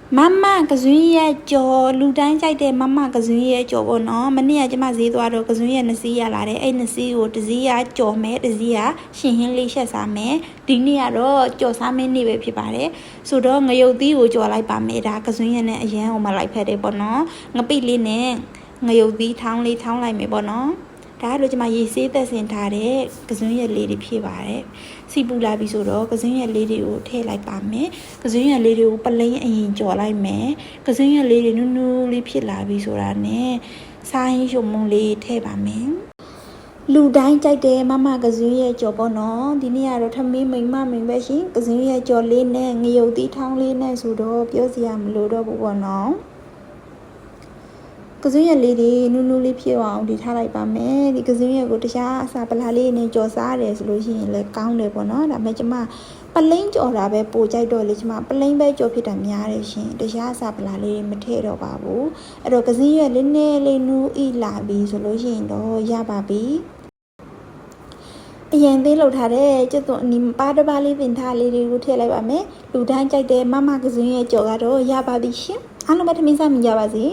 Mama kazunya jo ludan jai de mama kazunya jo bono mani ya jama zi twa do kazunya nasi ya la de ai nasi ko tzi ya jo me tzi ya shin hin li shet sa me di ni ya do jo sa me ni be phit pa de so do ngayuk ti ko jo lai pa me da kazunya ne ayan ko ma lai phat de bono ngapi li ne ngayuk ti thang lai me bonoဒါတို့ကျမရေဆေးသက်စင်ထားတဲ့ကစွန်းရက်လေးတွေဖြစ်ပါတယ်စီပူလာပြီဆိုတော့ကစွန်းရက်လေးတွေကိုထည့်လိုက်ပါမယ်ကစွန်းရက်လေးတွေကိုပလိန်အရင်ကြော်လိုက်မယ်ကစွန်းရက်လေးတွေနူးနူးလေးဖြစ်လာပြီဆိုတာနဲ့စားရင်ရှုံမုံလေးထည့်ပါမယ်လူတိုင်းကြိုက်တယ်မမကစွန်းရက်ကြော်ပေါ့နော်ဒီနေ့ကတော့ထမင်းမိန်ပဲရှင်ကစွန်းရက်ကြော်လေးနဲ့ငရုတ်သီးထောင်းလေးနဲ့ဆိုတော့ပြောစရာမလိုတော့ဘူးပေါ့နော်ကစွန်းရက်လေးတွေနူးနူးလေးဖြစ်အောင်ဒီထားလိုက်ပါမယ်ဒီကစွန်းရက်ကိုတခြားအစာပလာလေးနဲ့ကြော်စားရတယ်ဆိုလို့ရှိရင်လည်းကောင်းတယ်ပေါ့နော်ဒါပေမဲ့ကျမပလိန်ကြော်တာပဲပိုကြိုက်တော့လေကျမပလိန်ပဲကြော်ဖြစ်တာများတယ်ရှင်တခြားအစာပလာလေးမထည့်တော့ပါဘူးအဲ့တော့ကစွန်းရက်လေးနဲ့လေးနူးဤလာပြီဆိုလို့ရှိရင်တော့ရပါပြီအရင်သေးလောက်ထားတဲ့ကျွတ်သွန်အနီပါတပါလေးတင်ထားလေးတွေကိုထည့်လိုက်ပါမယ်လူတိုင်းကြိုက်တဲ့မမကစွန်းရက်ကြော်ကတော့ရပါပြီရှင်အားလုံးပဲထမင်းစားမိကြပါစေ